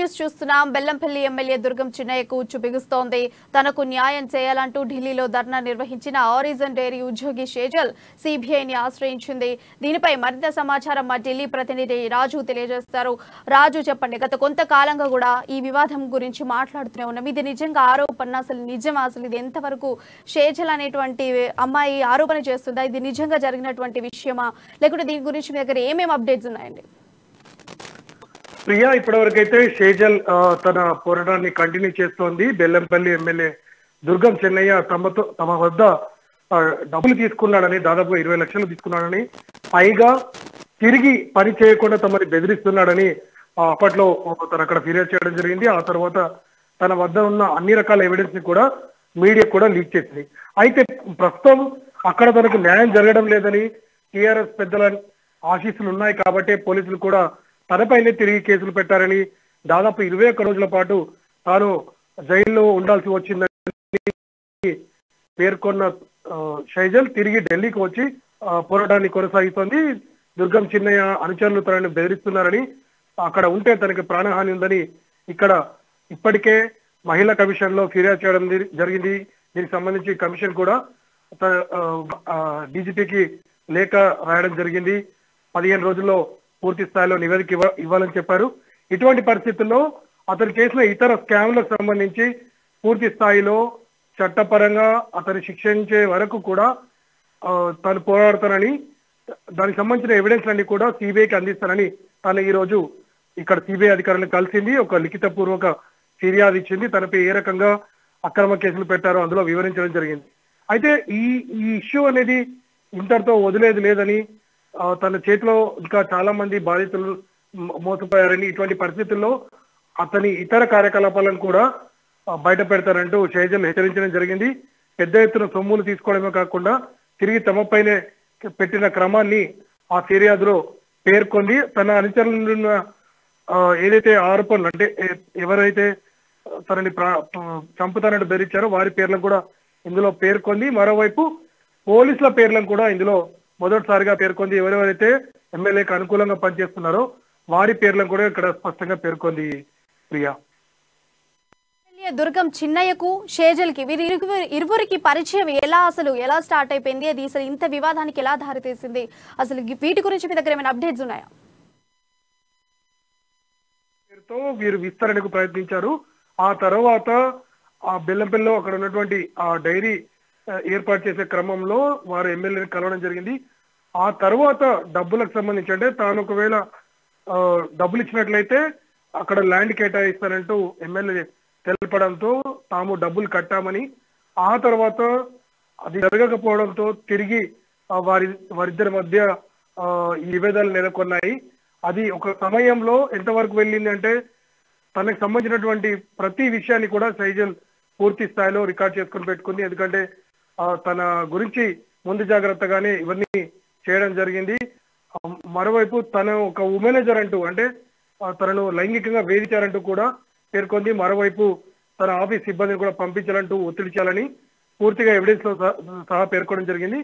News చూస్తున్నాం. Bellampalli MLA దుర్గం చిన్నయ్యకు ఉచ్చు బిగుస్తోంది. తనకు న్యాయం చేయాలంటూ ఢిల్లీలో ధర్నా నిర్వహించిన ఆరిజన్ డైరీ ఉద్యోగి షేజల్ సిబిఐని ఆశ్రయించింది. దీనిపై మరింత సమాచారం మా ఢిల్లీ ప్రతినిధి రాజు తెలియజేస్తారు. రాజు చెప్పండి, గత కొంతకాలంగా కూడా ఈ వివాదం గురించి మాట్లాడుతూనే ఉన్నాం. ఇది నిజంగా ఆరోపణ, అసలు నిజం, అసలు ఇది ఎంతవరకు షేజల్ అనేటువంటి అమ్మాయి ఆరోపణ చేస్తుందా? ఇది నిజంగా జరిగినటువంటి విషయమా, లేకుంటే దీని గురించి మీ దగ్గర ఏమేమి అప్డేట్స్ ఉన్నాయండి? ప్రియా, ఇప్పటివరకైతే షేజల్ తన పోరాటాన్ని కంటిన్యూ చేస్తోంది. బెల్లంపల్లి ఎమ్మెల్యే దుర్గం చెన్నయ్య తమ వద్ద డబ్బులు తీసుకున్నాడని, దాదాపు 20 లక్షలు తీసుకున్నాడని, పైగా తిరిగి పని చేయకుండా తమని బెదిరిస్తున్నాడని అప్పట్లో తను అక్కడ ఫిర్యాదు చేయడం జరిగింది. ఆ తర్వాత తన వద్ద ఉన్న అన్ని రకాల ఎవిడెన్స్ ని కూడా మీడియా కూడా లీక్ చేసింది. అయితే ప్రస్తుతం అక్కడ తనకు న్యాయం జరగడం లేదని, టీఆర్ఎస్ పెద్దల ఆశీస్సులు ఉన్నాయి కాబట్టి పోలీసులు కూడా తనపైనే తిరిగి కేసులు పెట్టారని, దాదాపు 21 రోజుల పాటు తాను జైల్లో ఉండాల్సి వచ్చిందని పేర్కొన్న షైజల్ తిరిగి ఢిల్లీకి వచ్చి పోరాటాన్ని కొనసాగుతోంది. దుర్గం చిన్నయ్య అనుచరులు తనని బెదిరిస్తున్నారని, అక్కడ ఉంటే తనకి ప్రాణహాని ఉందని ఇక్కడ ఇప్పటికే మహిళా కమిషన్ లో ఫిర్యాదు చేయడం జరిగింది. దీనికి సంబంధించి కమిషన్ కూడా డీజీపీకి లేఖ రాయడం జరిగింది. 15 రోజుల్లో పూర్తి స్థాయిలో నివేదిక ఇవ్వాలని చెప్పారు. ఇటువంటి పరిస్థితుల్లో అతను చేసిన ఇతర స్కామ్లకు సంబంధించి పూర్తి స్థాయిలో చట్టపరంగా అతను శిక్షించే వరకు కూడా తను పోరాడతానని, దానికి సంబంధించిన ఎవిడెన్స్ అన్ని కూడా సిబిఐకి అందిస్తానని తను ఈ రోజు ఇక్కడ సిబిఐ అధికారులను కలిసింది. ఒక లిఖిత పూర్వక ఫిర్యాదు ఇచ్చింది. తనపై ఏ రకంగా అక్రమ కేసులు పెట్టారో అందులో వివరించడం జరిగింది. అయితే ఈ ఇష్యూ అనేది ఇంతటితో వదిలేది లేదని, తన చేతిలో ఇంకా చాలా మంది బాధితులు మోసపోయారని, ఇటువంటి పరిస్థితుల్లో అతని ఇతర కార్యకలాపాలను కూడా బయట పెడతారంటూ షేజల్ హెచ్చరించడం జరిగింది. పెద్ద ఎత్తున సొమ్ములు తీసుకోవడమే కాకుండా తిరిగి తమపైనే పెట్టిన క్రమాన్ని ఆ ఫిర్యాదులో పేర్కొంది. తన అనుచరులున్న ఏదైతే ఆరోపణలు, అంటే ఎవరైతే తనని చంపుతానంటూ బెదిరించారో వారి పేర్లను కూడా ఇందులో పేర్కొంది. మరోవైపు పోలీసుల పేర్లను కూడా ఇందులో మొదటిసారిగా పేర్కొంది. ఎవరెవరైతే ఎమ్మెల్యేకి అనుకూలంగా పనిచేస్తున్నారో వారి పేర్లను కూడా ఇక్కడ స్పష్టంగా పేర్కొంది. ప్రియా, దుర్గం చిన్నయ్యకు షేజల్ కి ఇరువురికి పరిచయం ఎలా స్టార్ట్ అయిపోయింది? అది అసలు ఇంత వివాదానికి ఎలా దారితీసింది? అసలు వీటి గురించి మీ దగ్గర ఏమైనా అప్డేట్స్ ఉన్నాయా? వీరు విస్తరణకు ప్రయత్నించారు. ఆ తర్వాత ఆ బెల్లంపల్లిలో అక్కడ ఉన్నటువంటి ఆ డైరీ ఏర్పాటు చేసే క్రమంలో వారు ఎమ్మెల్యేని కలవడం జరిగింది. ఆ తర్వాత డబ్బులకు సంబంధించి, అంటే తాను ఒకవేళ డబ్బులు ఇచ్చినట్లయితే అక్కడ ల్యాండ్ కేటాయిస్తానంటూ ఎమ్మెల్యే తెలపడంతో తాము డబ్బులు కట్టామని, ఆ తర్వాత అది జరగకపోవడంతో తిరిగి వారిద్దరి మధ్య ఈ విభేదాలు నెలకొన్నాయి. అది ఒక సమయంలో ఎంతవరకు వెళ్ళింది అంటే, తనకు సంబంధించినటువంటి ప్రతి విషయాన్ని కూడా షైజల్ పూర్తి స్థాయిలో రికార్డ్ చేసుకుని పెట్టుకుంది. ఎందుకంటే తన గురించి ముందు జాగ్రత్తగానే ఇవన్నీ చేయడం జరిగింది. మరోవైపు తన ఒక ఉమెనేజర్ అంటూ, అంటే తనను లైంగికంగా వేధించారంటూ కూడా పేర్కొంది. మరోవైపు తన ఆఫీస్ సిబ్బందిని కూడా పంపించాలంటూ ఒత్తిడి చేయాలని పూర్తిగా ఎవిడెన్స్ లో సహా పేర్కొనడం జరిగింది.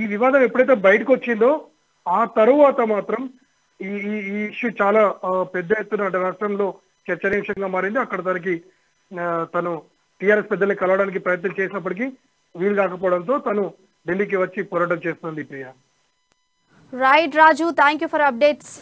ఈ వివాదం ఎప్పుడైతే బయటకు వచ్చిందో ఆ తరువాత మాత్రం ఈ ఇష్యూ చాలా పెద్ద ఎత్తున రాష్ట్రంలో చర్చనీయాంశంగా మారింది. అక్కడ తను టీఆర్ఎస్ పెద్దల్ని కలవడానికి ప్రయత్నం చేసినప్పటికీ వీలు కాకపోవడంతో తను ఢిల్లీకి వచ్చి పోరాటం చేస్తుంది. Priya, right Raju, thank you for updates.